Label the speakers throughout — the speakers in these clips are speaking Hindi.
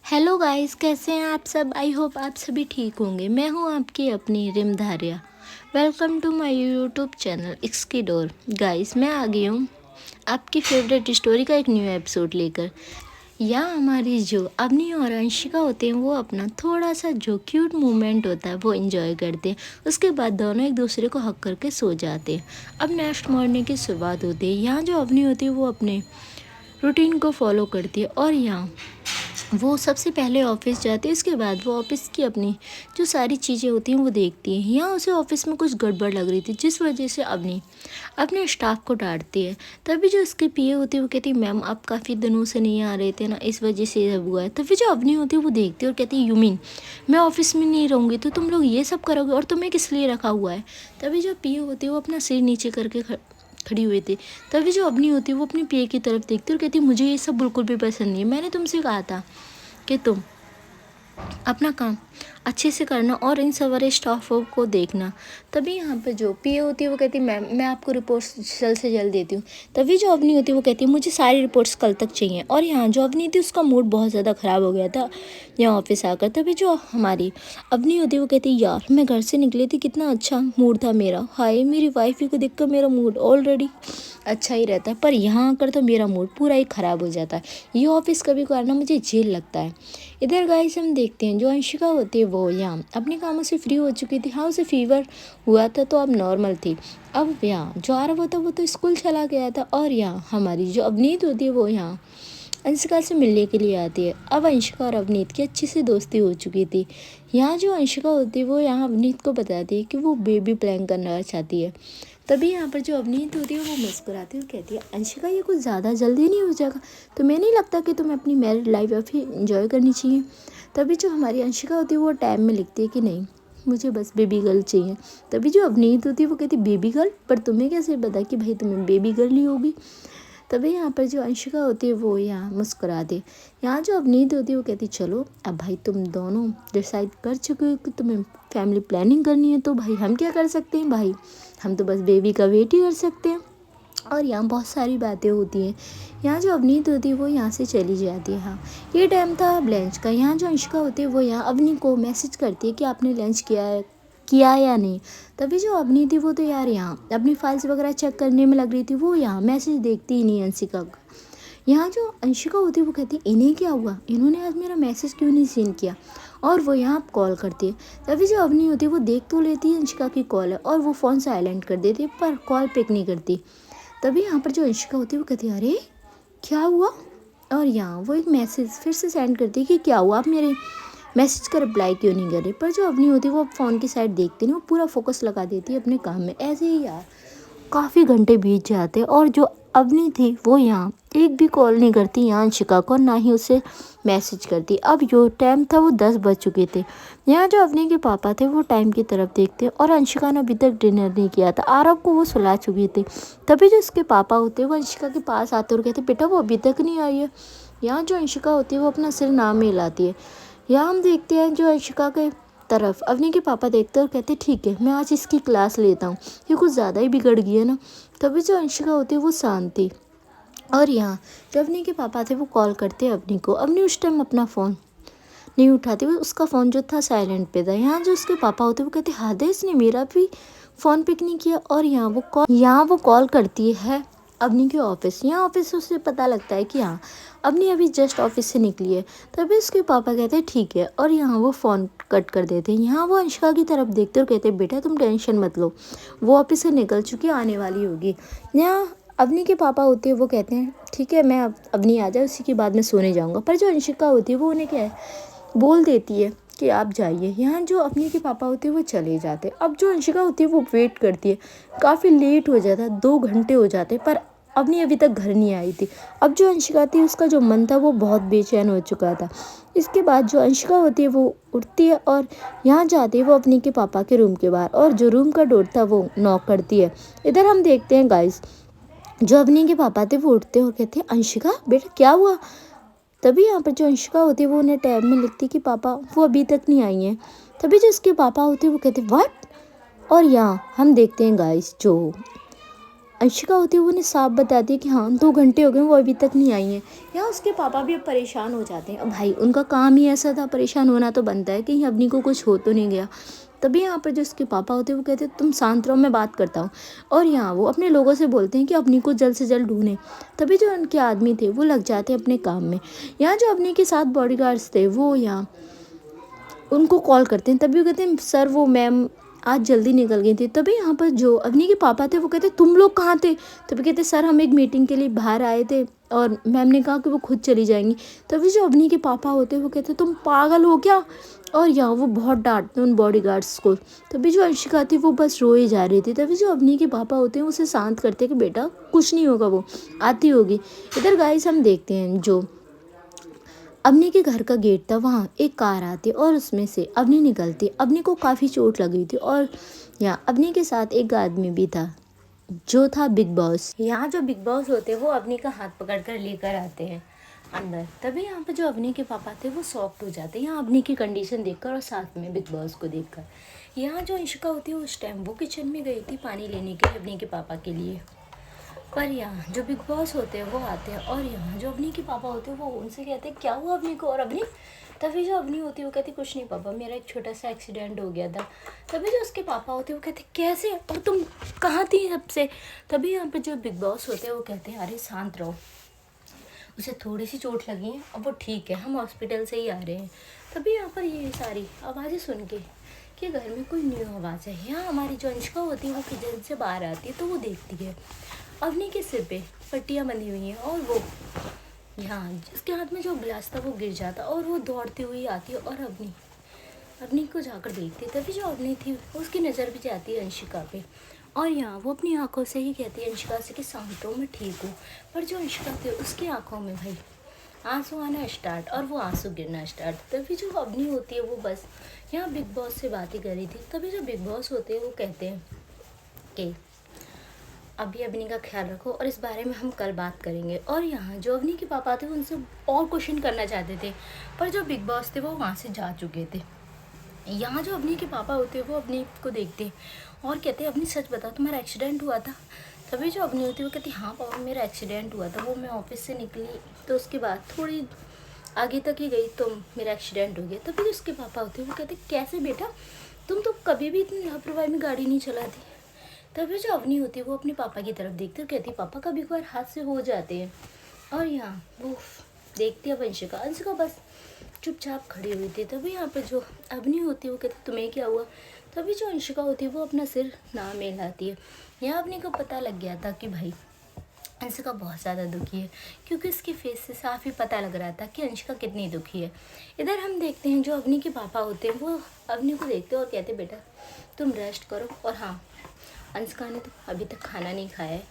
Speaker 1: हेलो गाइस, कैसे हैं आप सब। आई होप आप सभी ठीक होंगे। मैं हूं आपकी अपनी Rim Dhariya. Welcome to my YouTube channel एक्सकी डोर। गाइस, मैं आ गई हूं आपकी फेवरेट स्टोरी का एक न्यू एपिसोड लेकर। यहाँ हमारी जो अवनी और अंशिका होते हैं वो अपना थोड़ा सा जो क्यूट मोमेंट होता है वो एंजॉय करते हैं। उसके बाद दोनों एक दूसरे को हक करके सो जाते हैं। अब नेक्स्ट मॉर्निंग की शुरुआत होती है। यहाँ जो अवनी होती है वो अपने रूटीन को फॉलो करती है और यहाँ वो सबसे पहले ऑफिस जाती है। उसके बाद वो ऑफिस की अपनी जो सारी चीज़ें होती हैं वो देखती है। यहाँ उसे ऑफिस में कुछ गड़बड़ लग रही थी जिस वजह से अपनी अपने स्टाफ को डांटती है। तभी जो उसके पीए होती है वो कहती है, मैम आप काफ़ी दिनों से नहीं आ रहे थे ना, इस वजह से ये सब हुआ है। तभी जो अवनी होती है वो देखती है और कहती है, यू मीन मैं ऑफिस में नहीं रहूँगी तो तुम लोग ये सब करोगे और तुम्हें किस लिए रखा हुआ है। तभी जो पीए होती है वो अपना सिर नीचे करके खड़ी हुई थी। तभी जो अवनी होती है वो अपनी पीए की तरफ देखती है और कहती है, मुझे ये सब बिल्कुल भी पसंद नहीं है। मैंने तुमसे कहा था कि तुम अपना काम अच्छे से करना और इन सारे स्टाफों को देखना। तभी यहाँ पे जो पीए होती है वो कहती है, मैम मैं आपको रिपोर्ट्स जल्द से जल्द देती हूँ। तभी जो अवनी होती है वो कहती है, मुझे सारी रिपोर्ट्स कल तक चाहिए। और यहाँ जो अवनी थी उसका मूड बहुत ज़्यादा ख़राब हो गया था यहाँ ऑफिस आकर। तभी जो हमारी अवनी होती है वो कहती है, यार मैं घर से निकली थी कितना अच्छा मूड था मेरा, हाय मेरी वाइफ को देख कर मेरा मूड ऑलरेडी अच्छा ही रहता है, पर यहाँ आकर तो मेरा मूड पूरा ही ख़राब हो जाता है। ये ऑफिस कभी कभार ना मुझे जेल लगता है। इधर गाइस हम देखते हैं जो अंशिका होती है वो यहाँ अपने कामों से फ्री हो चुकी थी। हाँ उसे फीवर हुआ था तो अब नॉर्मल थी। अब यहाँ जो आरव होता वो तो स्कूल चला गया था और यहाँ हमारी जो अवनीत होती है वो यहाँ अंशिका से मिलने के लिए आती है। अब अंशिका और अवनीत की अच्छी सी दोस्ती हो चुकी थी। यहाँ जो अंशिका होती है वो यहाँ अवनीत को बताती है कि वो बेबी प्लान करना चाहती है। तभी यहाँ पर जो अवनीत होती है वो मुस्कुराती है और कहती है, अंशिका ये कुछ ज़्यादा जल्दी नहीं हो जाएगा, तुम्हें नहीं लगता कि तुम्हें अपनी मैरिड लाइफ अभी इंजॉय करनी चाहिए। तभी जो हमारी अंशिका होती है वो टाइम में लिखती है कि नहीं मुझे बस बेबी गर्ल चाहिए। तभी जो अवनीत होती है वो कहती है, बेबी गर्ल, पर तुम्हें कैसे पता कि भाई तुम्हें बेबी गर्ल ही होगी। तभी यहाँ पर जो अंशिका होती है वो यहाँ मुस्कुरा दे। यहाँ जो अवनीत होती है वो कहती, चलो अब भाई तुम दोनों डिसाइड कर चुके हो कि तुम्हें फैमिली प्लानिंग करनी है तो भाई हम क्या कर सकते हैं, भाई हम तो बस बेबी का वेट ही कर सकते हैं। और यहाँ बहुत सारी बातें होती हैं। यहाँ जो अवनीत होती है वो यहाँ से चली जाती है। हाँ ये टाइम था अब लंच का। यहाँ जो अंशिका होती है वो यहाँ अवनी को मैसेज करती है कि आपने लंच किया या नहीं। तभी जो अवनी थी वो तो यार यहाँ अपनी फाइल्स वगैरह चेक करने में लग रही थी, वो यहाँ मैसेज देखती ही नहीं अंशिका का। यहाँ जो अंशिका होती है वो कहती है, इन्हें क्या हुआ, इन्होंने आज मेरा मैसेज क्यों नहीं सीन किया। और वो यहाँ कॉल करती है। तभी जो अवनी होती है वो देख तो लेती है अंशिका की कॉल है और वो फ़ोन साइलेंट कर देती है पर कॉल पिक नहीं करती। तभी यहाँ पर जो अंशिका होती है वो कहती है, अरे क्या हुआ। और यहाँ वो एक मैसेज फिर से सेंड करती है कि क्या हुआ, आप मेरे मैसेज का रिप्लाई क्यों नहीं कर रहे। पर जो अवनी होती है वो फ़ोन की साइड देखती नहीं, वो पूरा फोकस लगा देती है अपने काम में। ऐसे ही यार काफ़ी घंटे बीत जाते और जो अवनी थी वो यहाँ एक भी कॉल नहीं करती यहाँ अंशिका को, ना ही उसे मैसेज करती। अब जो टाइम था वो 10 बज चुके थे। यहाँ जो अवनी के पापा थे वो टाइम की तरफ देखते और अंशिका ने अभी तक डिनर नहीं किया था, आरव को वो सुला चुकी थी। तभी जो उसके पापा होते वो अंशिका के पास आते और कहते, बेटा वो अभी तक नहीं आई है। यहाँ जो अंशिका होती है वो अपना सिर नाम में हिलाती है। यहाँ हम देखते हैं जो अंशिका के तरफ अवनी के पापा देखते और कहते, ठीक है मैं आज इसकी क्लास लेता हूँ, ये कुछ ज़्यादा ही बिगड़ गई है ना। तभी जो अंशिका होती है वो शांत थी। और यहाँ जो अवनी के पापा थे वो कॉल करते हैं अवनी को। अवनी उस टाइम अपना फ़ोन नहीं उठाती, वो उसका फ़ोन जो था साइलेंट पे था। यहाँ जो उसके पापा होते वो कहते, हद है इसने मेरा भी फ़ोन पिक नहीं किया। और यहाँ वो कॉल करती है अवनी के ऑफिस। यहाँ ऑफिस से उसे पता लगता है कि हाँ अवनी अभी जस्ट ऑफिस से निकली है। तभी उसके पापा कहते हैं ठीक है, और यहाँ वो फ़ोन कट कर देते हैं। यहाँ वो अंशिका की तरफ देखते और कहते हैं, बेटा तुम टेंशन मत लो, वो ऑफिस से निकल चुकी आने वाली होगी। यहाँ अवनी के पापा होते हैं वो कहते हैं ठीक है मैं अब अवनी आ जाए उसी के बाद मैं सोने जाऊँगा। पर जो अंशिका होती है वो उन्हें क्या है बोल देती है कि आप जाइए। यहाँ जो अवनी के पापा होते हैं वो चले जाते। अब जो अंशिका होती है वो वेट करती है, काफ़ी लेट हो जाता है, 2 घंटे हो जाते पर अवनी अभी तक घर नहीं आई थी। अब जो अंशिका थी उसका जो मन था वो बहुत बेचैन हो चुका था। इसके बाद जो अंशिका होती है वो उठती है और यहाँ जाती है वो अवनी के पापा के रूम के बाहर, और जो रूम का डोर था वो नॉक करती है। इधर हम देखते हैं गाइस जो अवनी के पापा थे वो उठते हैं और कहते हैं, अंशिका बेटा क्या हुआ। तभी यहाँ पर जो अंशिका होती है वो उन्हें टैब में लिखती कि पापा वो अभी तक नहीं आई हैं। तभी जो उसके पापा होते हैं वो कहते व्हाट। और यहाँ हम देखते हैं गाइस जो अंशिका होती है वो उन्हें साफ बताती है कि हाँ 2 घंटे हो गए वो अभी तक नहीं आई हैं। यहाँ उसके पापा भी अब परेशान हो जाते हैं। अब भाई उनका काम ही ऐसा था, परेशान होना तो बनता है, कहीं अवनी को कुछ हो तो नहीं गया। तभी यहाँ पर जो उसके पापा होते हैं वो कहते हैं तुम शांत रहो, मैं बात करता हूँ। और यहाँ वो अपने लोगों से बोलते हैं कि अवनी को जल्द से जल्द ढूंढें। तभी जो उनके आदमी थे वो लग जाते हैं अपने काम में। यहाँ जो अवनी के साथ बॉडीगार्ड्स थे वो यहाँ उनको कॉल करते हैं। तभी वो कहते हैं सर वो मैम आज जल्दी निकल गई थी। तभी यहाँ पर जो अवनी के पापा थे वो कहते तुम लोग कहाँ थे। तभी कहते सर हम एक मीटिंग के लिए बाहर आए थे और मैम ने कहा कि वो खुद चली जाएंगी। तभी जो अवनी के पापा होते वो कहते तुम पागल हो क्या। और यहाँ वो बहुत डांटते उन बॉडीगार्ड्स को। तभी जो अंशिका थी वो बस रोई जा रही थी। तभी जो अवनी के पापा होते हैं उसे शांत करते हैं कि बेटा कुछ नहीं होगा, वो आती होगी। इधर गाइस हम देखते हैं जो अवनी के घर का गेट था, वहाँ एक कार आती और उसमें से अवनी निकलती। अवनी को काफ़ी चोट लगी थी और यहाँ अवनी के साथ एक आदमी भी था जो था बिग बॉस। यहाँ जो बिग बॉस होते हैं वो अवनी का हाथ पकड़ कर लेकर आते हैं अंदर। तभी यहाँ पर जो अवनी के पापा थे वो शॉक्ड हो जाते हैं यहाँ अवनी की कंडीशन देखकर और साथ में बिग बॉस को देखकर। यहाँ जो अंशिका होती है उस टाइम वो किचन में गई थी पानी लेने के लिए अवनी के पापा के लिए। पर यहाँ जो बिग बॉस होते हैं वो आते हैं और यहाँ जो अवनी के पापा होते हैं वो उनसे कहते हैं क्या हुआ अवनी को। और अवनी तभी जो अवनी होती है वो कहती कुछ नहीं पापा, मेरा एक छोटा सा एक्सीडेंट हो गया था। तभी जो उसके पापा होते हैं वो कहते कैसे और तुम कहाँ थी सबसे। तभी यहाँ पे जो बिग बॉस होते हैं वो कहते हैं अरे शांत रहो, उसे थोड़ी सी चोट लगी है अब वो ठीक है, हम हॉस्पिटल से ही आ रहे हैं। तभी यहाँ पर ये सारी आवाज़ें सुन के कि घर में कोई न्यू आवाज़ है। यहाँ हमारी जो अंशिका होती है वो किचन से बाहर आती है तो वो देखती है अवनी के सिर पे पट्टियाँ बंधी हुई हैं और वो यहाँ जिसके हाथ में जो गिलास था वो गिर जाता और वो दौड़ती हुई आती है और अवनी को जाकर देखती है। तभी जो अवनी थी उसकी नज़र भी जाती है अंशिका पे और यहाँ वो अपनी आंखों से ही कहती है अंशिका से कि शांत हो मैं ठीक हूँ। पर जो अंशिका थी उसकी आंखों में भाई आंसू आना स्टार्ट और वो आंसू गिरना स्टार्ट। तभी जो अवनी होती है वो बस यहाँ बिग बॉस से बातें कर रही थी। तभी जो बिग बॉस होते हैं वो कहते हैं कि अभी अवनी का ख्याल रखो और इस बारे में हम कल बात करेंगे। और यहाँ जो अवनी के पापा थे उनसे और क्वेश्चन करना चाहते थे पर जो बिग बॉस थे वो वहाँ से जा चुके थे। यहाँ जो अवनी के पापा होते हैं वो अवनी को देखते हैं और कहते हैं अवनी सच बताओ तुम्हारा एक्सीडेंट हुआ था। तभी जो अवनी होती है वो कहती हाँ पापा मेरा एक्सीडेंट हुआ था, वो मैं ऑफिस से निकली तो उसके बाद थोड़ी आगे तक ही गई तो मेरा एक्सीडेंट हो गया। तभी जो उसके पापा होते हैं वो कहते कैसे बेटा, तुम तो कभी भी इतनी लापरवाही में गाड़ी नहीं चलाती। तभी जो अवनी होती है वो अपने पापा की तरफ देखती है और कहती है पापा कभी कभार हाथ से हो जाते हैं। और यहाँ वो देखती है अंशिका बस चुपचाप खड़ी हुई थी। तभी यहाँ पर जो अवनी होती है वो कहती तुम्हें क्या हुआ। तभी जो अंशिका होती है वो अपना सिर ना मिलाती है। यहाँ अवनी को पता लग गया था कि भाई अंशिका बहुत ज़्यादा दुखी है क्योंकि उसके फेस से साफ ही पता लग रहा था कि अंशिका कितनी दुखी है। इधर हम देखते हैं जो अवनी के पापा होते हैं वो अवनी को देखते हैं और कहते बेटा तुम रेस्ट करो और हाँ अंशिका ने तो अभी तक खाना नहीं खाया है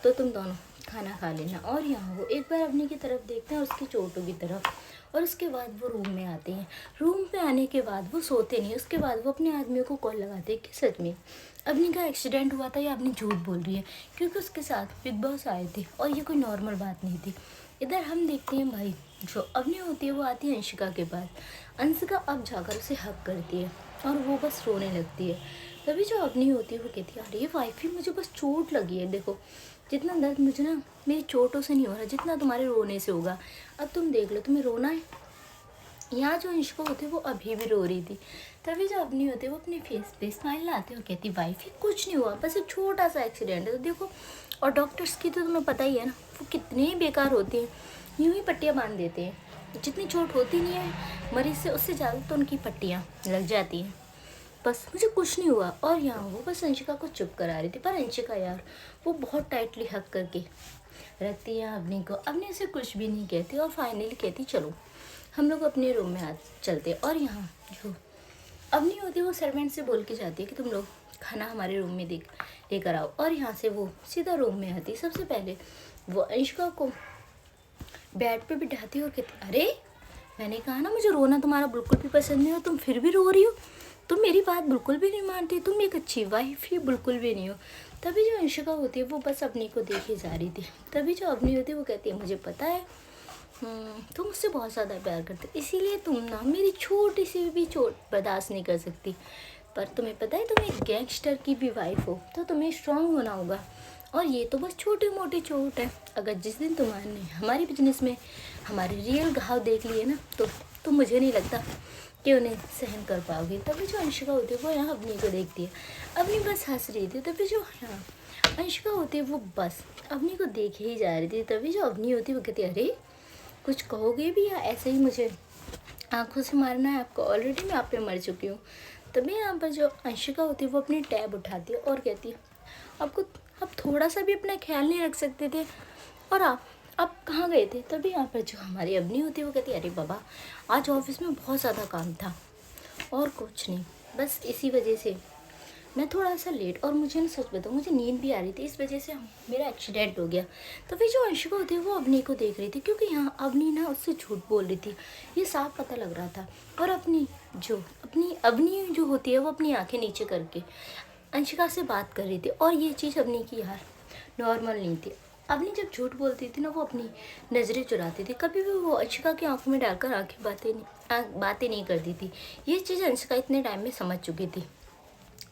Speaker 1: तो तुम दोनों खाना खा लेना। और यहाँ वो एक बार अवनी की तरफ देखते हैं और उसकी चोटों की तरफ और उसके बाद वो रूम में आते हैं। रूम पे आने के बाद वो सोते नहीं, उसके बाद वो अपने आदमियों को कॉल लगाते हैं कि सच में अवनी का एक्सीडेंट हुआ था या अवनी झूठ बोल रही है क्योंकि उसके साथ बिग बॉस आए थे और ये कोई नॉर्मल बात नहीं थी। इधर हम देखते हैं भाई जो अवनी होती है वो आती है अंशिका के पास। अंशिका अब जाकर उसे हक करती है और वो बस रोने लगती है। तभी जो अवनी होती है वो कहती है अरे वाइफी मुझे बस चोट लगी है, देखो जितना दर्द मुझे ना मेरी चोटों से नहीं हो रहा जितना तुम्हारे रोने से होगा, अब तुम देख लो तुम्हें रोना है। यहाँ जो अंशिका होती है वो अभी भी रो रही थी। तभी जो अवनी होती है वो अपने फेस पे स्माइल लाती है और कहती वाइफी कुछ नहीं हुआ, बस एक छोटा सा एक्सीडेंट है तो देखो। और डॉक्टर्स की तो तुम्हें पता ही है ना वो कितने ही बेकार होते हैं, यूँ ही पट्टियाँ बांध देते हैं, जितनी चोट होती नहीं है मरीज से उससे ज़्यादा तो उनकी पट्टियाँ लग जाती हैं। बस मुझे कुछ नहीं हुआ। और यहाँ वो बस अंशिका को चुप करा रही थी पर अंशिका यार वो बहुत टाइटली हक करके रखती है अवनी को। अवनी उसे कुछ भी नहीं कहती और फाइनली कहती चलो हम लोग अपने रूम में आ चलते। और यहाँ जो अवनी होती है वो सर्वेंट से बोल के जाती है कि तुम लोग खाना हमारे रूम में लेकर आओ। और यहाँ से वो सीधा रूम में आती है। सबसे पहले वो अंशिका को बेड पे बिठाती है और कहती अरे मैंने कहा ना मुझे रोना तुम्हारा बिल्कुल भी पसंद नहीं हो, तुम फिर भी रो रही हो, तुम मेरी बात बिल्कुल भी नहीं मानती, तुम एक अच्छी वाइफ ही बिल्कुल भी नहीं हो। तभी जो अंशिका होती है वो बस अवनी को देखे जा रही थी। तभी जो अवनी होती है वो कहती है मुझे पता है तुम मुझसे बहुत ज़्यादा प्यार करते इसीलिए तुम ना मेरी छोटी सी भी चोट बर्दाश्त नहीं कर सकती, पर तुम्हें पता है तुम एक गैंगस्टर की भी वाइफ हो तो तुम्हें स्ट्रांग होना होगा और ये तो बस छोटी मोटी चोट है, अगर जिस दिन तुम्हारे हमारे बिजनेस में हमारे रियल घाव देख लिए ना तो मुझे नहीं लगता कि उन्हें सहन कर पाओगे। तभी जो अंशिका होती है वो यहाँ अवनी को देखती है, अवनी बस हंस रही थी। तभी जो यहाँ अंशिका होती है वो बस अवनी को देखे ही जा रही थी। तभी जो अवनी होती है वो कहती है, अरे कुछ कहोगे भी या ऐसे ही मुझे आंखों से मारना है आपको, ऑलरेडी मैं आप पे मर चुकी हूँ। तभी यहाँ पर जो अंशिका होती है वो अपनी टैब उठाती है और कहती है, आपको आप थोड़ा सा भी अपना ख्याल नहीं रख सकते थे, और आप कहाँ गए थे। तभी यहाँ पर जो हमारी अवनी होती है वो कहती है, अरे बाबा आज ऑफिस में बहुत ज़्यादा काम था और कुछ नहीं, बस इसी वजह से मैं थोड़ा सा लेट, और मुझे ना सच बताऊँ मुझे नींद भी आ रही थी, इस वजह से मेरा एक्सीडेंट हो गया। तो फिर जो अंशिका होती है वो अवनी को देख रही थी, क्योंकि यहाँ अवनी ना उससे झूठ बोल रही थी, ये साफ पता लग रहा था। और अपनी अवनी जो होती है वो अपनी आंखें नीचे करके अंशिका से बात कर रही थी, और ये चीज़ अवनी की यार नॉर्मल नहीं थी। अवनी जब झूठ बोलती थी ना वो अपनी नज़रें चुराती थी, कभी भी वो अंशिका की आंखों में डालकर बातें नहीं करती थी। ये चीज़ अंशिका इतने टाइम में समझ चुकी थी।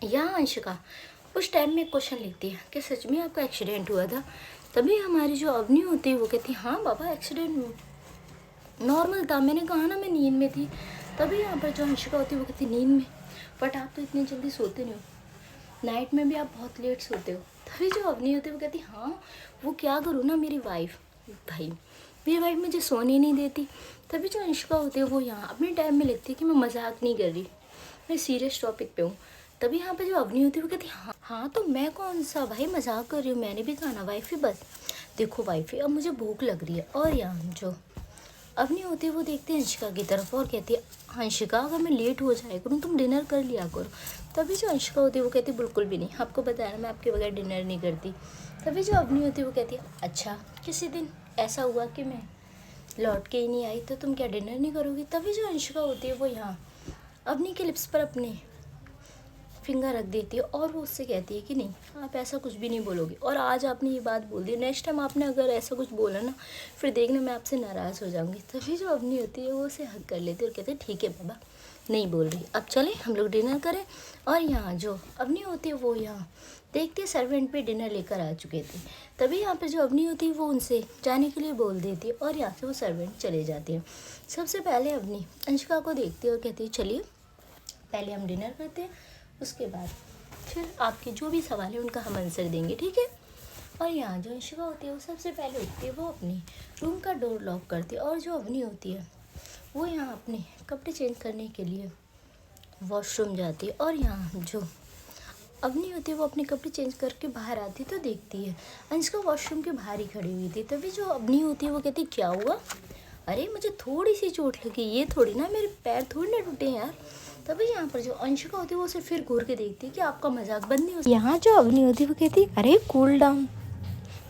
Speaker 1: यहाँ अंशिका उस टाइम में क्वेश्चन लिखती है कि सच में आपका एक्सीडेंट हुआ था। तभी हमारी जो अवनी होती है वो कहती है, हाँ बाबा एक्सीडेंट नॉर्मल था, मैंने कहा ना मैं नींद में थी। तभी यहाँ पर जो अंशिका होती है वो कहती है, नींद में, बट आप तो इतनी जल्दी सोते नहीं हो, नाइट में भी आप बहुत लेट सोते हो। तभी जो अवनी होती है वो कहती, हाँ वो क्या करूँ ना, मेरी वाइफ मुझे सोने नहीं देती। तभी जो अंशिका होती है वो यहाँ अपने टाइम में लिखती है कि मैं मजाक नहीं कर रही, मैं सीरियस टॉपिक पे हूँ। तभी यहाँ पे जो अवनी होती है वो कहती, हाँ तो मैं कौन सा भाई मजाक कर रही हूँ, मैंने भी कहा ना वाइफी, बस देखो वाइफी अब मुझे भूख लग रही है। और यहाँ जो अवनी होती है वो देखती है अंशिका की तरफ और कहती है, अंशिका अगर मैं लेट हो जाए करूँ तुम डिनर कर लिया करो। तभी जो अंशिका होती है वो कहती है, बिल्कुल भी नहीं, आपको बताया मैं आपके बगैर डिनर नहीं करती। तभी जो अवनी होती है वो कहती है, अच्छा किसी दिन ऐसा हुआ कि मैं लौट के ही नहीं आई तो तुम क्या डिनर नहीं करोगी। तभी जो अंशिका होती है वो यहाँ अवनी के लिप्स पर अपने फिंगर रख देती है और वो उससे कहती है कि नहीं आप ऐसा कुछ भी नहीं बोलोगे, और आज आपने ये बात बोल दी, नेक्स्ट टाइम आपने अगर ऐसा कुछ बोला ना फिर देखना मैं आपसे नाराज़ हो जाऊंगी। तभी जो अवनी होती है वो उसे हक कर लेती है और कहते हैं, ठीक है बाबा नहीं बोल रही, अब चलें हम लोग डिनर करें। और यहाँ जो अवनी होती है वो यहाँ देखते हैं सर्वेंट पे डिनर लेकर आ चुके थे। तभी यहाँ पर जो अवनी होती है वो उनसे जाने के लिए बोल देती है और यहाँ से वो सर्वेंट चले जाते हैं। सबसे पहले अवनी अंशिका को देखती है और कहती है, चलिए पहले हम डिनर करते हैं, उसके बाद फिर आपके जो भी सवाल है उनका हम आंसर देंगे, ठीक है। और यहाँ जो अंशिका होती है वो सबसे पहले उठती है, वो अपनी रूम का डोर लॉक करती है। और जो अवनी होती है वो यहाँ अपने कपड़े चेंज करने के लिए वॉशरूम जाती है। और यहाँ जो अवनी होती है वो अपने कपड़े चेंज करके बाहर आती है तो देखती है अंशिका वॉशरूम के बाहर ही खड़ी हुई थी। तभी जो अवनी होती है वो कहती, क्या हुआ, अरे मुझे थोड़ी सी चोट लगी, ये थोड़ी ना मेरे पैर थोड़ी ना टूटे यार। तभी यहाँ पर जो अंशिका होती है वो उसे फिर घूर के देखती है कि आपका मजाक बंद नहीं हो। यहाँ जो अवनी होती है वो कहती है, अरे कूल डाउन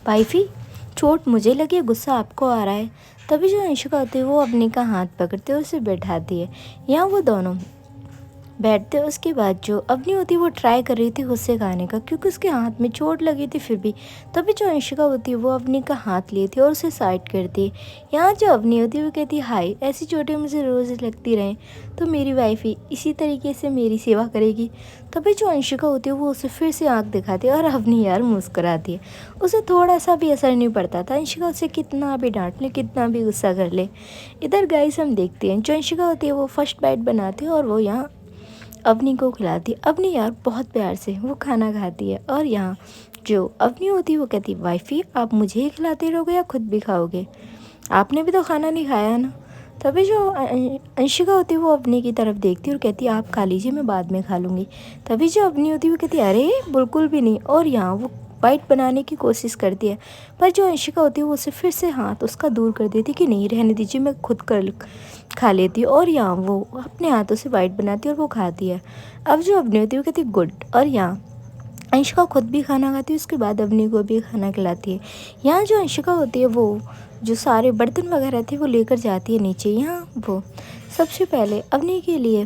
Speaker 1: वाइफी, चोट मुझे लगी गुस्सा आपको आ रहा है। तभी जो अंशिका होती है वो अवनी का हाथ पकड़ते और उसे बैठाती है। यहाँ वो दोनों बैठते। उसके बाद जो अवनी होती है वो ट्राई कर रही थी गुस्से खाने का, क्योंकि उसके हाथ में चोट लगी थी फिर भी। तभी जो अंशिका होती है वो अवनी का हाथ लेती है और उसे साइड करती है। यहाँ जो अवनी होती है वो कहती है, हाय ऐसी चोटें मुझे रोज़ लगती रहें तो मेरी वाइफ ही इसी तरीके से मेरी सेवा करेगी। तभी जो अंशिका होती है वो उसे फिर से आँख दिखाती है और अवनी यार मुस्कुराती है। उसे थोड़ा सा भी असर नहीं पड़ता था, अंशिका उसे कितना भी डांट ले कितना भी गुस्सा कर ले। इधर गाइस हम देखते हैं जो अंशिका होती है वो फर्स्ट बाइट बनाती है और वो यहाँ अवनी को खिलाती है। अवनी यार बहुत प्यार से वो खाना खाती है। और यहाँ जो अवनी होती है वो कहती है, वाइफी आप मुझे ही खिलाते रहोगे या खुद भी खाओगे, आपने भी तो खाना नहीं खाया ना। तभी जो अंशिका होती है वो अवनी की तरफ देखती है और कहती है, आप खा लीजिए मैं बाद में खा लूँगी। तभी जो अवनी होती है वो कहती है, अरे बिल्कुल भी नहीं। और यहाँ वो बाइट बनाने की कोशिश करती है, पर जो अंशिका होती है वो उसे फिर से हाथ उसका दूर कर देती है कि नहीं रहने दीजिए मैं खुद कर खा लेती है। और यहाँ वो अपने हाथों से बाइट बनाती है और वो खाती है। अब जो अवनी होती है वो कहती है, गुड। और यहाँ अंशिका खुद भी खाना खाती है, उसके बाद अवनी को भी खाना खिलाती है। यहाँ जो अंशिका होती है वो जो सारे बर्तन वगैरह थे वो लेकर जाती है नीचे। यहाँ वो सबसे पहले अवनी के लिए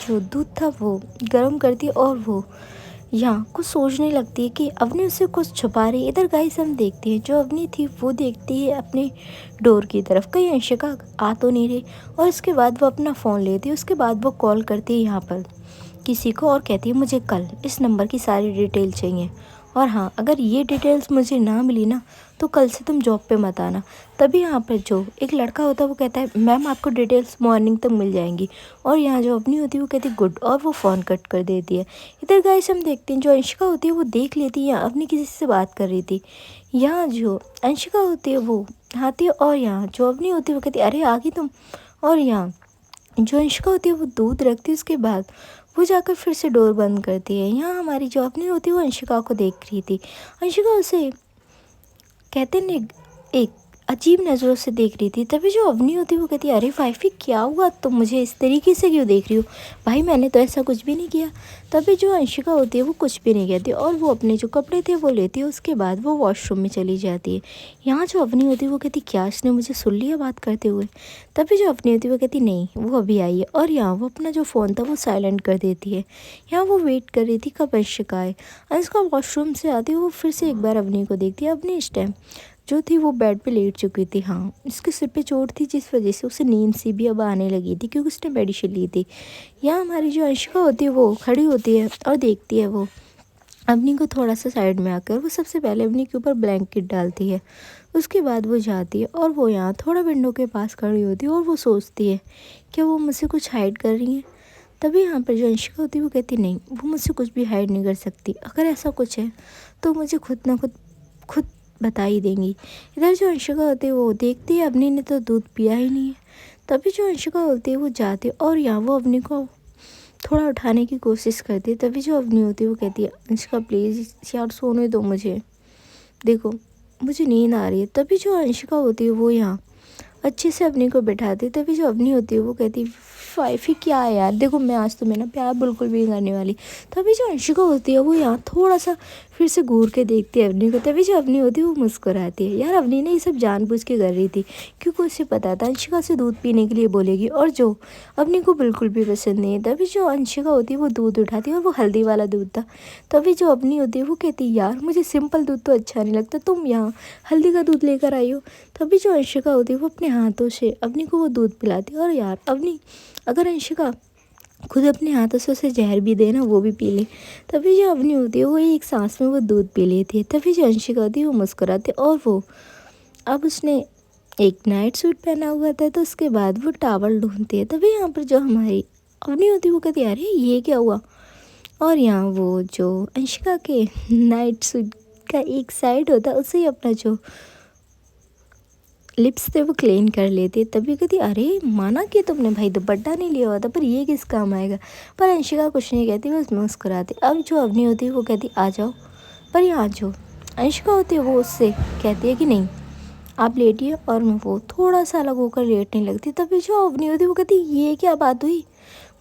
Speaker 1: जो दूध था वो गर्म करती है और वो यहाँ कुछ सोचने लगती है कि अवनी उससे कुछ छुपा रही है। इधर गाइस हम देखते हैं जो अवनी थी वो देखती है अपने डोर की तरफ, कहीं अंशिका आ तो नहीं रही। और इसके बाद वो अपना फ़ोन लेती है, उसके बाद वो कॉल करती है यहाँ पर किसी को और कहती है, मुझे कल इस नंबर की सारी डिटेल चाहिए। और हाँ, अगर ये डिटेल्स मुझे ना मिली ना तो कल से तुम जॉब पे मत आना। तभी यहाँ पर जो एक लड़का होता है वो कहता है मैम आपको डिटेल्स मॉर्निंग तक मिल जाएंगी। और यहाँ जो अपनी होती है वो कहती है गुड, और वो फ़ोन कट कर देती है। इधर गाइस हम देखते हैं जो अंशिका होती है वो देख लेती है यहाँ अपनी किसी से बात कर रही थी। यहाँ जो अंशिका होती है वो आती है और यहाँ जो अपनी होती है वो कहती है अरे आ गई तुम। और यहाँ जो अंशिका होती है वो दूध रखती है, उसके बाद वो जाकर फिर से डोर बंद करती है। यहाँ हमारी जो अपनी होती है वो अंशिका को देख रही थी। अंशिका उसे कहते हैं एक अजीब नज़रों से देख रही थी। तभी जो अवनी होती है वो कहती है अरे वाइफी क्या हुआ, तुम मुझे इस तरीके से क्यों देख रही हो? भाई मैंने तो ऐसा कुछ भी नहीं किया। तभी जो अंशिका होती है वो कुछ भी नहीं कहती और वो अपने जो कपड़े थे वो लेती है, उसके बाद वो वॉशरूम में चली जाती है। यहाँ जो अवनी होती है वो कहती क्या इसने मुझे सुन लिया बात करते हुए? तभी जो अवनी होती है वो कहती नहीं वो अभी आई है। और यहाँ वो अपना जो फ़ोन था वो साइलेंट कर देती है। यहाँ वो वेट कर रही थी कब अंशिका आए। अंशिका वॉशरूम से आती है, वो फिर से एक बार अवनी को देखती है। अवनी इस टाइम जो थी वो बेड पे लेट चुकी थी। हाँ, उसके सिर पे चोट थी जिस वजह से उसे नींद सी भी अब आने लगी थी क्योंकि उसने मेडिसिन ली थी। यहाँ हमारी जो अंशिका होती है वो खड़ी होती है और देखती है वो अवनी को थोड़ा सा साइड में आकर। वो सबसे पहले अवनी के ऊपर ब्लैंकेट डालती है, उसके बाद वो जाती है और वो यहाँ थोड़ा विंडो के पास खड़ी होती है और वो सोचती है क्या वो मुझसे कुछ हाइड कर रही हैं। तभी यहाँ पर जो अंशिका होती है वो कहती नहीं वो मुझसे कुछ भी हाइड नहीं कर सकती, अगर ऐसा कुछ है तो मुझे खुद ना खुद बता ही देंगी। इधर जो अंशिका होती है वो देखती है अवनी ने तो दूध पिया ही नहीं है। तभी जो अंशिका होती है वो जाती है और यहाँ वो अवनी को थोड़ा उठाने की कोशिश करती है। तभी जो अवनी होती है वो कहती है अंशिका प्लीज़ यार सोने दो मुझे, देखो मुझे नींद आ रही है। तभी जो अंशिका होती है वो यहाँ अच्छे से अवनी को बैठाती है। तभी जो अवनी होती है वो कहती वाइफी क्या है यार, देखो मैं आज तुम्हें ना प्यार बिल्कुल भी नहीं करने वाली। तभी जो अंशिका होती है वो यहाँ थोड़ा सा फिर से घूर के देखती है अवनी को। तभी जो अवनी होती है वो मुस्कुराती है। यार अवनी ने ये सब जानबूझ के कर रही थी क्योंकि उसे पता था अंशिका से दूध पीने के लिए बोलेगी और जो अवनी को बिल्कुल भी पसंद नहीं है। तभी जो अंशिका होती है वो दूध उठाती है और वो हल्दी वाला दूध था। तभी जो अवनी होती है वो कहती है यार मुझे सिंपल दूध तो अच्छा नहीं लगता, तुम यहाँ हल्दी का दूध लेकर आई हो। तभी जो अंशिका होती है वो अपने हाथों से अवनी को वो दूध पिलाती है। और यार अवनी अगर अंशिका खुद अपने हाथों से उसे जहर भी दे ना वो भी पी ले। तभी जो अवनी होती है वो एक सांस में वो दूध पी लेती है। तभी जो अंशिका होती है वो मुस्कुराती है और वो अब उसने एक नाइट सूट पहना हुआ था तो उसके बाद वो टावल ढूंढती है। तभी यहाँ पर जो हमारी अवनी होती है वो कहती है अरे ये क्या हुआ। और यहाँ वो जो अंशिका के नाइट सूट का एक साइड होता है उसे अपना जो लिप्स थे वो क्लीन कर लेती है। तभी कहती अरे माना कि तुमने भाई दुपट्टा नहीं लिया हुआ था पर ये किस काम आएगा। पर अंशिका कुछ नहीं कहती, बस मुस्कुराती। अब जो अवनी होती है वो कहती आ जाओ। पर यहाँ जो अंशिका होती है वो उससे कहती है कि नहीं आप लेटिए, और वो थोड़ा सा अलग होकर लेटने लगती। तभी जो अवनी होती है वो कहती ये क्या बात हुई,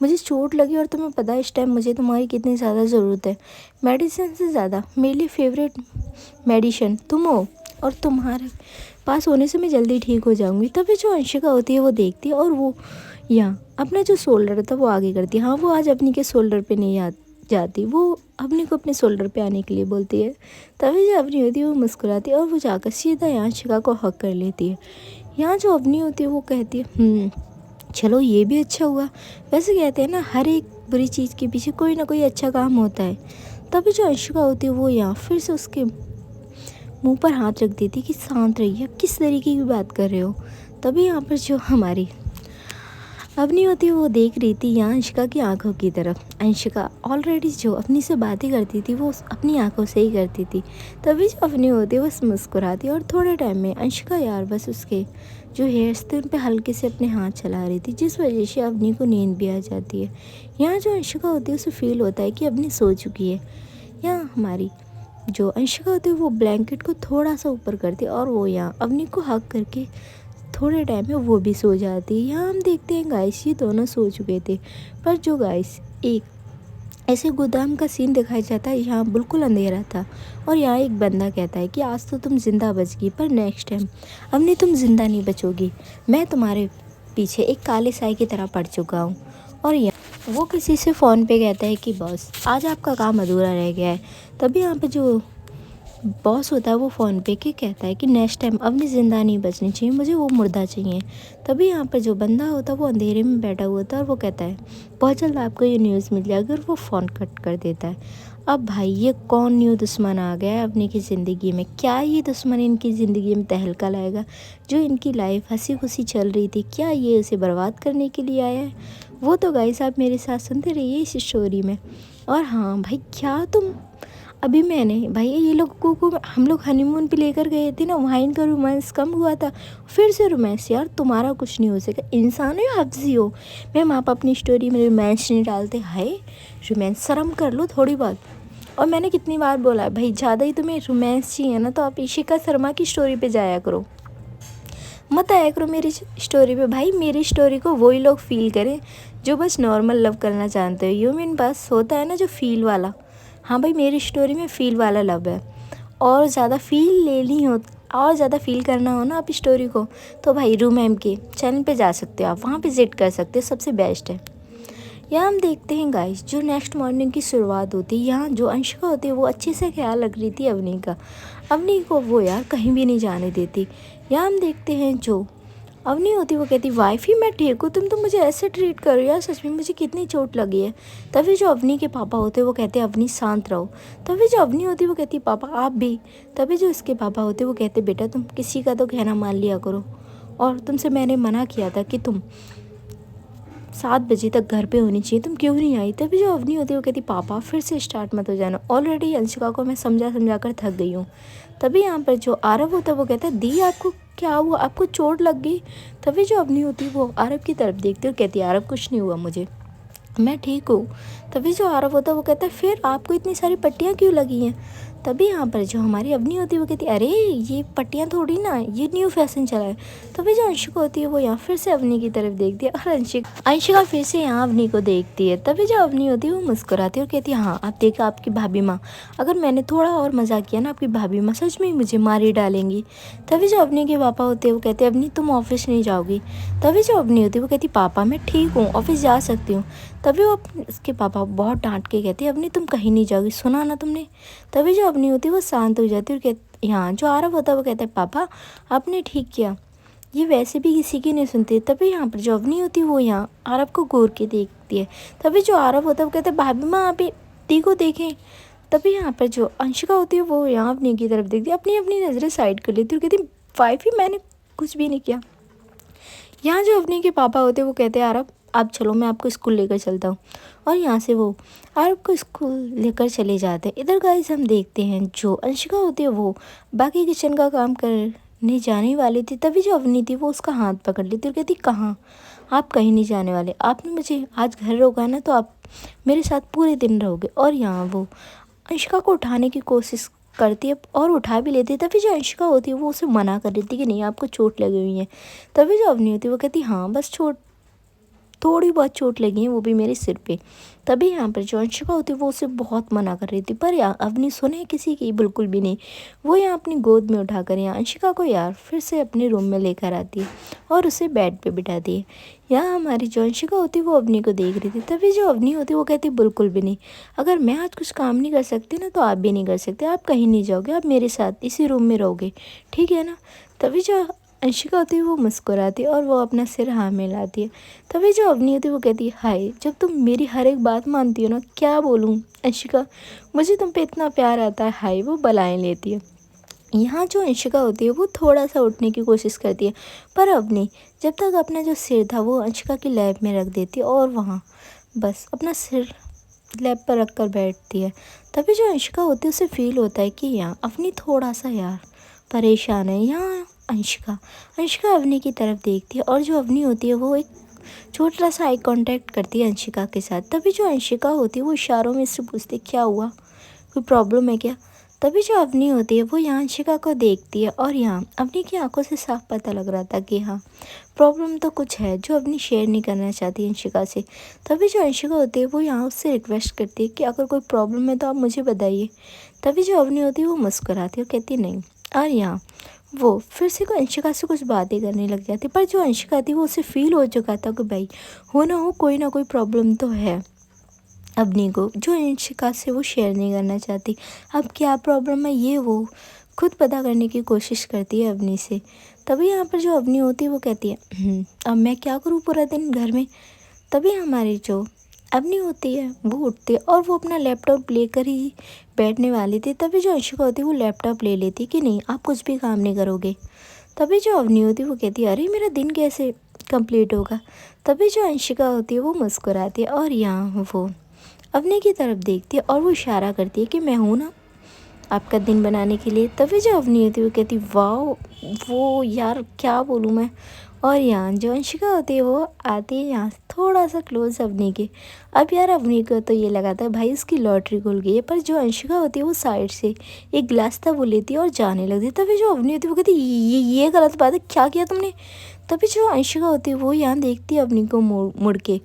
Speaker 1: मुझे चोट लगी और तुम्हें पता है इस टाइम मुझे तुम्हारी कितनी ज़्यादा ज़रूरत है। मेडिसिन से ज़्यादा मेरे लिए फेवरेट मेडिसिन तुम हो और तुम्हारे पास होने से मैं जल्दी ठीक हो जाऊंगी। तभी जो अंशिका होती है वो देखती है और वो यहाँ अपना जो शोल्डर था वो आगे करती है। हाँ, वो आज अपनी के शोल्डर पे नहीं जाती, वो अपनी को अपने शोल्डर पे आने के लिए बोलती है। तभी जो अवनी होती है वो मुस्कुराती है और वो जाकर सीधा यहाँ अंशिका को हक कर लेती है। यहाँ जो अवनी होती है वो कहती है चलो ये भी अच्छा हुआ। वैसे कहते हैं ना हर एक बुरी चीज़ के पीछे कोई ना कोई अच्छा काम होता है। तभी जो अंशिका होती है वो यहाँ फिर से उसके मुंह पर हाथ रख देती कि शांत रहिए, किस तरीके की बात कर रहे हो। तभी यहाँ पर जो हमारी अवनी होती है वो देख रही थी यहाँ अंशिका की आंखों की तरफ। अंशिका ऑलरेडी जो अपनी से बातें करती थी वो अपनी आंखों से ही करती थी। तभी जो अवनी होती है बस मुस्कुराती और थोड़े टाइम में अंशिका यार बस उसके जो हेयर्स थे उन पर हल्के से अपने हाथ चला रही थी जिस वजह से अवनी को नींद भी आ जाती है। यहाँ जो अंशिका होती है उसे फील होता है कि अवनी सो चुकी है। यहाँ हमारी जो अंशिका होती है वो ब्लैंकेट को थोड़ा सा ऊपर करती है और वो यहाँ अवनी को हक करके थोड़े टाइम में वो भी सो जाती है। यहाँ हम देखते हैं गाइस ये दोनों सो चुके थे, पर जो गाइस एक ऐसे गोदाम का सीन दिखाया जाता है, यहाँ बिल्कुल अंधेरा था और यहाँ एक बंदा कहता है कि आज तो तुम ज़िंदा बच गई पर नेक्स्ट टाइम अवनी तुम ज़िंदा नहीं बचोगी, मैं तुम्हारे पीछे एक काले साए की तरह पड़ चुका हूँ। और यहाँ वो किसी से फ़ोन पे कहता है कि बॉस आज आपका काम अधूरा रह गया है। तभी यहाँ पे जो बॉस होता है वो फ़ोन पे के कहता है कि नेक्स्ट टाइम अवनी ज़िंदा नहीं बचनी चाहिए, मुझे वो मुर्दा चाहिए। तभी यहाँ पर जो बंदा होता है वो अंधेरे में बैठा हुआ होता है और वो कहता है बहुत जल्द आपको ये न्यूज़ मिल जाएगी और वो फ़ोन कट कर देता है। अब भाई ये कौन न्यू दुश्मन आ गया है अवनी की ज़िंदगी में? क्या ये दुश्मन इनकी ज़िंदगी में तहलका लाएगा? जो इनकी लाइफ हंसी खुशी चल रही थी, क्या ये उसे बर्बाद करने के लिए आया है? वो तो गाइस आप मेरे साथ सुनते रहिए इस स्टोरी में। और हाँ भाई, क्या तुम अभी मैंने भाई ये लोगों को हम लोग हनीमून पे लेकर गए थे ना, वहाँ इनका रोमांस कम हुआ था, फिर से रोमांस। यार तुम्हारा कुछ नहीं हो सका, इंसान हो या हाफजी हो? मैम आप अपनी स्टोरी में रोमांस नहीं डालते। हाय रोमांस, शर्म कर लो थोड़ी बहुत। और मैंने कितनी बार बोला है भाई, ज़्यादा ही तुम्हें रोमांस चाहिए ना तो आप इशिका शर्मा की स्टोरी पे जाया करो, मत आया करो मेरी स्टोरी पे। भाई मेरी स्टोरी को वही लोग फील करें जो बस नॉर्मल लव करना जानते हो। यू मीन बस होता है ना जो फील वाला। हाँ भाई मेरी स्टोरी में फील वाला लव है। और ज़्यादा फील लेनी हो और ज़्यादा फील करना हो ना आप स्टोरी को, तो भाई रूम एम के चैनल पे जा सकते हो, आप वहाँ पे विजिट कर सकते हो, सबसे बेस्ट है। यहाँ हम देखते हैं गाइस, जो नेक्स्ट मॉर्निंग की शुरुआत होती है, यहाँ जो अंशिका होती है वो अच्छे से ख्याल रख रही थी अवनी का। अवनी को वो यार कहीं भी नहीं जाने देती। यहाँ हम देखते हैं जो अवनी होती वो कहती वाइफ ही मैं ठीक हूँ, तुम तो मुझे ऐसे ट्रीट करो यार, सच में मुझे कितनी चोट लगी है। तभी जो अवनी के पापा होते वो कहते अवनी शांत रहो। तभी जो अवनी होती वो कहती पापा आप भी। तभी जो इसके पापा होते वो कहते बेटा तुम किसी का तो कहना मान लिया करो, और तुमसे मैंने मना किया था कि तुम 7 बजे तक घर पे होनी चाहिए, तुम क्यों नहीं आई? तभी जो अवनी होती है वो कहती पापा फिर से स्टार्ट मत हो जाना, ऑलरेडी अंशिका को मैं समझा समझा कर थक गई हूँ। तभी यहाँ पर जो आरव होता है वो कहता है दी आपको क्या हुआ, आपको चोट लग गई? तभी जो अवनी होती है वो आरव की तरफ देखती है और कहती है आरव कुछ नहीं हुआ मुझे, मैं ठीक हूँ। तभी जो आरव होता है वो कहता है फिर आपको इतनी सारी पट्टियाँ क्यों लगी हैं? तभी यहाँ पर जो हमारी अवनी होती है वो कहती है अरे ये पट्टियाँ थोड़ी ना, ये न्यू फैशन चला है। तभी जो अंशिका होती है वो यहाँ फिर से अवनी की तरफ देखती है और अंशिका फिर से यहाँ अवनी को देखती है। तभी जो अवनी होती है वो मुस्कुराती है और कहती है हाँ आप देखा आपकी भाभी माँ, अगर मैंने थोड़ा और मजाक किया ना आपकी भाभी माँ सच में ही मुझे मार ही डालेंगी। तभी जो अवनी के पापा होते हैं वो कहते हैं अवनी तुम ऑफिस नहीं जाओगी। तभी जो अवनी होती है वो कहती पापा मैं ठीक हूँ, ऑफिस जा सकती हूँ। तभी वो उसके पापा बहुत डांट के कहते हैं अवनी तुम कहीं नहीं जाओगी, सुना ना तुमने? तभी जो अवनी होती है वो शांत हो जाती है और कहती यहाँ जो आरव होता है वो कहता है पापा आपने ठीक किया, ये वैसे भी किसी की नहीं सुनती। तभी यहाँ पर जो अवनी होती है वो यहाँ आरव को घूर के देखती है। तभी जो आरव होता है वो कहता है भाभी माँ आप दी को देखें। तभी यहाँ पर जो अंशिका होती है वो यहाँ अवनी की तरफ देखती है, अपनी अपनी नज़रें साइड कर लेती है और कहती वाइफ ही मैंने कुछ भी नहीं किया। यहाँ जो अवनी के पापा होते हैं वो कहते हैं आरव आप चलो मैं आपको स्कूल लेकर चलता हूँ, और यहाँ से वो आरव को स्कूल लेकर चले जाते हैं। इधर गाइस हम देखते हैं जो अंशिका होती है वो बाकी किचन का काम करने जाने वाली थी। तभी जो अवनी थी वो उसका हाथ पकड़ लेती और कहती कहाँ, आप कहीं नहीं जाने वाले, आपने मुझे आज घर रोका ना तो आप मेरे साथ पूरे दिन रहोगे। और यहाँ वो अंशिका को उठाने की कोशिश करती है और उठा भी लेती है। तभी जो अंशिका होती है वो उसे मना कर देती है कि नहीं आपको चोट लगी हुई है। तभी जो अवनी होती है वो कहती हाँ बस चोट थोड़ी बहुत चोट लगी है, वो भी मेरे सिर पे। तभी यहाँ पर जो अंशिका होती है वो उसे बहुत मना कर रही थी, पर यार अवनी सुने किसी की बिल्कुल भी नहीं। वो यहाँ अपनी गोद में उठाकर यहाँ अंशिका को यार फिर से अपने रूम में लेकर आती है और उसे बेड पे बिठाती है। यहाँ हमारी जो अंशिका होती है वो अवनी को देख रही थी। तभी जो अवनी होती है वो कहती बिल्कुल भी नहीं, अगर मैं आज कुछ काम नहीं कर सकती ना तो आप भी नहीं कर सकते, आप कहीं नहीं जाओगे, आप मेरे साथ इसी रूम में रहोगे, ठीक है ना? तभी जो अंशिका होती है वो मुस्कुराती है और वो अपना सिर हाँ में लाती है। तभी जो अवनी होती है वो कहती है हाय जब तुम मेरी हर एक बात मानती हो ना, क्या बोलूँ अंशिका, मुझे तुम पे इतना प्यार आता है। हाय वो बलाएं लेती है। यहाँ जो अंशिका होती है वो थोड़ा सा उठने की कोशिश करती है, पर अवनी जब तक अपना जो सिर था वो अंशिका की लैब में रख देती है और वहाँ बस अपना सिर लैब पर रख कर बैठती है। तभी जो अंशिका होती है उसे फील होता है कि यहाँ अवनी थोड़ा सा यार परेशान है। यहाँ अंशिका अवनी की तरफ देखती है और जो अवनी होती है वो एक छोटा सा आई कांटेक्ट करती है अंशिका के साथ। तभी जो अंशिका होती है वो इशारों में इससे पूछती है क्या हुआ, कोई प्रॉब्लम है क्या? तभी जो अवनी होती है वो यहाँ अंशिका को देखती है और यहाँ अवनी की आंखों से साफ पता लग रहा था कि हाँ प्रॉब्लम तो कुछ है जो अवनी शेयर नहीं करना चाहती अंशिका से। तभी जो अंशिका होती है वो यहाँ उससे रिक्वेस्ट करती है कि अगर कोई प्रॉब्लम है तो आप मुझे बताइए। तभी जो अवनी होती है वो मुस्कुराती है और कहती नहीं, और यहाँ वो फिर से अंशिका से कुछ बातें करने लग जाती। पर जो अंशिका थी वो उसे फील हो चुका था कि भाई हो ना कोई प्रॉब्लम तो है अवनी को, जो अंशिका से वो शेयर नहीं करना चाहती। अब क्या प्रॉब्लम है ये वो खुद पता करने की कोशिश करती है अवनी से। तभी यहाँ पर जो अवनी होती है वो कहती है अब मैं क्या करूँ पूरा दिन घर में। तभी हमारी जो अवनी होती है वो उठती है और वो अपना लैपटॉप लेकर ही बैठने वाली थी, तभी जो अंशिका होती है वो लैपटॉप ले लेती कि नहीं आप कुछ भी काम नहीं करोगे। तभी जो अवनी होती है वो कहती है अरे मेरा दिन कैसे कंप्लीट होगा। तभी जो अंशिका होती है वो मुस्कुराती है और यहाँ वो अवनी की तरफ देखती है और वो इशारा करती है कि मैं हूँ ना आपका दिन बनाने के लिए। तभी जो अवनी होती है वो कहती वाह वो यार क्या बोलूँ मैं। और यहाँ जो अंशिका होती है वो आती है यहाँ थोड़ा सा क्लोज अवनी के। अब यार अवनी को तो ये लगा था भाई उसकी लॉटरी खुल गई है, पर जो अंशिका होती है वो साइड से एक गिलास था वो लेती है और जाने लगती है। तभी जो अवनी होती है वो कहती ये गलत बात है, क्या किया तुमने। तभी जो अंशिका होती है वो यहाँ देखती है अवनी को मुड़ के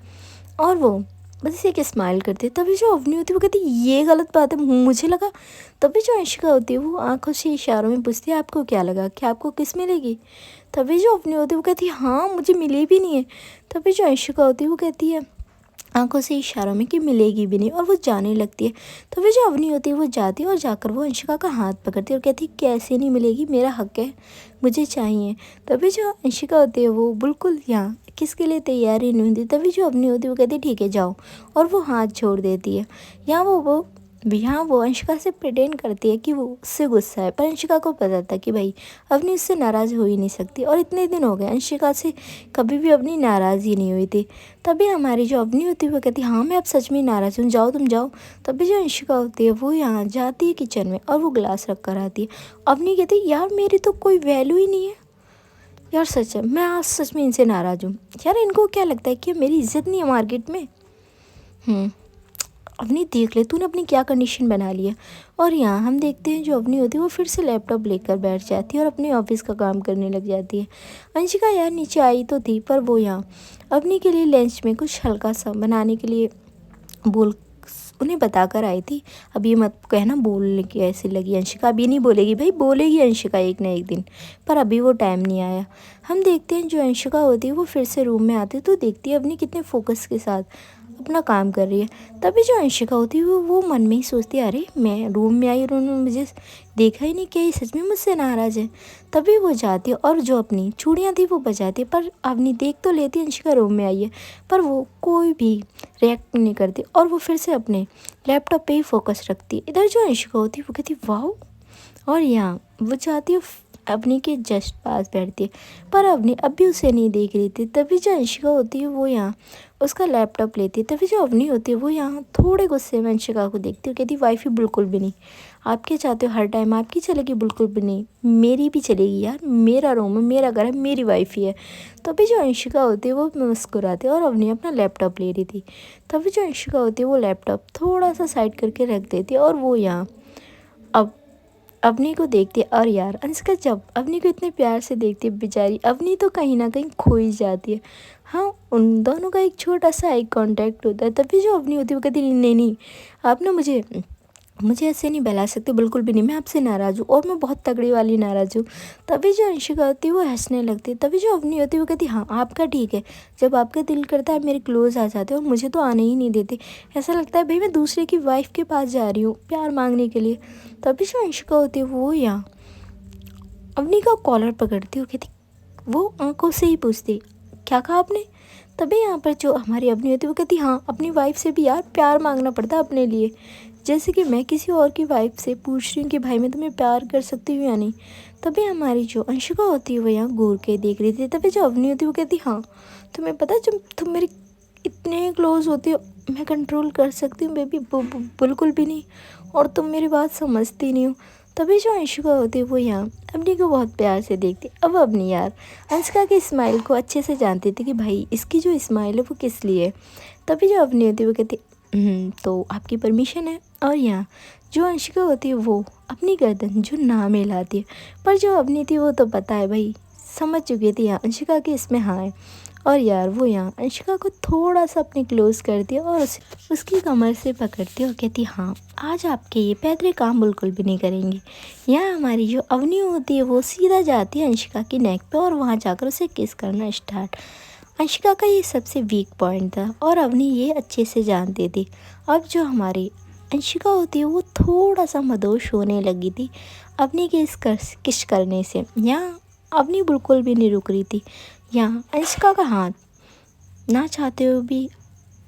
Speaker 1: और वो बस एक स्माइल करती है। तभी जो अवनी होती है वो कहती ये गलत बात है मुझे लगा। तभी जो अंशिका होती है वो आंखों से इशारों में पूछती है आपको क्या लगा कि आपको किस मिलेगी। तभी जो अवनी होती है वो कहती है हाँ मुझे मिली भी नहीं है। तभी जो अंशिका होती है वो कहती है आंखों से इशारों में कि मिलेगी भी नहीं और वो जाने लगती है। तभी जो अवनी होती है वो जाती है और जाकर वो अंशिका का हाथ पकड़ती है और कहती है कैसे नहीं मिलेगी, मेरा हक है, मुझे चाहिए। तभी जो अंशिका होती है वो बिल्कुल यहाँ किसके लिए तैयार ही नहीं होती। तभी जो अवनी होती है वो कहती है ठीक है जाओ, और वो हाथ छोड़ देती है। यहाँ वो अंशिका से प्रिटेंड करती है कि वो उससे गुस्सा है, पर अंशिका को पता था कि भाई अवनी उससे नाराज़ हो ही नहीं सकती और इतने दिन हो गए अंशिका से कभी भी अवनी नाराज़ ही नहीं हुई थी। तभी हमारी जो अवनी होती है वो कहती है हाँ मैं अब सच में नाराज़ हूँ, जाओ तुम जाओ। तभी जो अंशिका होती है वो यहाँ जाती है किचन में और वो गिलास रख कर आती है। अवनी कहती है यार मेरी तो कोई वैल्यू ही नहीं है यार, सच है मैं आज सच में इनसे नाराज़ हूँ यार, इनको क्या लगता है कि मेरी इज्जत नहीं है मार्केट में। अवनी देख ले तूने अपनी क्या कंडीशन बना ली है। और यहाँ हम देखते हैं जो अवनी होती है वो फिर से लैपटॉप लेकर बैठ जाती है और अपने ऑफिस का काम करने लग जाती है। अंशिका यार नीचे आई तो थी, पर वो यहाँ अवनी के लिए लंच में कुछ हल्का सा बनाने के लिए बोल उन्हें बताकर आई थी। अब ये मत कहना बोलने की ऐसी लगी अंशिका, अभी नहीं बोलेगी भाई, बोलेगी अंशिका एक ना एक दिन, पर अभी वो टाइम नहीं आया। हम देखते हैं जो अंशिका होती है वो फिर से रूम में आती है तो देखती है अवनी कितने फोकस के साथ अपना काम कर रही है। तभी जो अंशिका होती है वो मन में ही सोचती है अरे मैं रूम में आई और उन्होंने मुझे देखा ही नहीं, क्या ये सच में मुझसे नाराज़ है। तभी वो जाती है और जो अपनी चूड़ियाँ थी वो बजाती है, पर अवनी देख तो लेती अंशिका रूम में आई है, पर वो कोई भी रिएक्ट नहीं करती और वो फिर से अपने लैपटॉप पे ही फोकस रखती है। इधर जो अंशिका होती है वो कहती वाह, और यहाँ वो चाहती है अवनी के जस्ट पास बैठती है, पर अवनी अब भी उसे नहीं देख रही थी। तभी जो अंशिका होती है वो यहाँ उसका लैपटॉप लेती है। तभी जो अवनी होती है वो यहाँ थोड़े गुस्से में अंशिका को देखती है, कहती वाईफाई बिल्कुल भी नहीं, आप क्या चाहते हो हर टाइम आपकी चलेगी, बिल्कुल भी नहीं, मेरी भी चलेगी यार, मेरा रूम है, मेरा घर है, मेरी वाईफाई है। तभी जो अंशिका होती है वो मुस्कुराती है और अवनी अपना लैपटॉप ले रही थी। तभी जो अंशिका होती है वो लैपटॉप थोड़ा सा साइड करके रख देती है और वो यहाँ अब अवनी को देखती है। और यार अंशिका जब अवनी को इतने प्यार से देखती है बेचारी अवनी तो कहीं ना कहीं खो ही जाती है। हाँ उन दोनों का एक छोटा सा आई कांटेक्ट होता है। तभी जो अवनी होती है वो कहती है नहीं नहीं आप ना मुझे ऐसे नहीं बहला सकते, बिल्कुल भी नहीं, मैं आपसे नाराज़ हूँ और मैं बहुत तगड़ी वाली नाराज़ हूँ। तभी जो अंशिका होती है वो हंसने लगती है। तभी जो अवनी होती है वो कहती है हाँ आपका ठीक है, जब आपका दिल करता है मेरे क्लोज आ जाते हो और मुझे तो आने ही नहीं देते, ऐसा लगता है भाई मैं दूसरे की वाइफ के पास जा रही हूँ प्यार मांगने के लिए। तभी जो अंशिका होती है वो यहाँ अवनी का कॉलर पकड़ती है और कहती वो आंखों से ही पूछती क्या कहा आपने। तभी यहाँ पर जो हमारी अवनी होती है वो कहती हाँ अपनी वाइफ से भी यार प्यार मांगना पड़ता है अपने लिए, जैसे कि मैं किसी और की वाइफ से पूछ रही हूँ कि भाई मैं तुम्हें प्यार कर सकती हूँ या नहीं। तभी हमारी जो अंशिका होती है वो यहाँ घूर के देख रही थी। तभी जो अवनी होती है वो कहती हाँ तुम्हें पता है जब तुम मेरी इतने क्लोज होती हो मैं कंट्रोल कर सकती हूँ बेबी, बिल्कुल भी नहीं, और तुम मेरी बात समझती नहीं हो। तभी जो अंशिका होती है वो यहाँ अवनी को बहुत प्यार से देखती। अब अवनी यार अंशिका की स्माइल को अच्छे से जानती थी कि भाई इसकी जो स्माइल है वो किस लिए है। तभी जो अवनी होती है वो कहती तो आपकी परमिशन है। और यहाँ जो अंशिका होती है वो अपनी गर्दन जो नाम हिलाती है, पर जो अवनी थी वो तो पता है भाई समझ चुकी थी यहाँ अंशिका की इसमें हाँ है। और यार वो यहाँ अंशिका को थोड़ा सा अपने क्लोज करती है और उसकी कमर से पकड़ती है और कहती है हाँ आज आपके ये पैदरे काम बिल्कुल भी नहीं करेंगे। यहाँ हमारी जो अवनी होती है वो सीधा जाती है अंशिका की नेक पे और वहाँ जाकर उसे किस करना स्टार्ट। अंशिका का ये सबसे वीक पॉइंट था और अवनी ये अच्छे से जानती थी। अब जो हमारी अंशिका होती है वो थोड़ा सा मदोश होने लगी थी अवनी के इस किस करने से। यहाँ अवनी बिल्कुल भी नहीं रुक रही थी। यहाँ अंशिका का हाथ ना चाहते हुए भी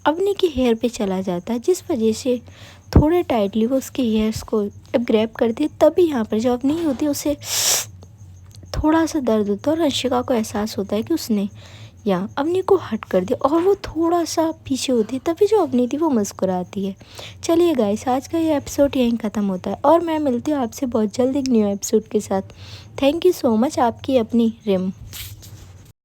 Speaker 1: अवनी के हेयर पे चला जाता है, जिस वजह से थोड़े टाइटली वो उसके हेयर्स को जब ग्रैब करती है, तभी यहाँ पर जो अवनी होती है उसे थोड़ा सा दर्द होता है और अंशिका को एहसास होता है कि उसने यहाँ अवनी को हट कर दिया और वो थोड़ा सा पीछे होती है। तभी जो अवनी थी वो मुस्कुराती है। चलिए गाइस, आज का ये एपिसोड यहीं ख़त्म होता है और मैं मिलती हूँ आपसे बहुत जल्द एक न्यू एपिसोड के साथ। Thank you so much. आपकी अपनी रिम।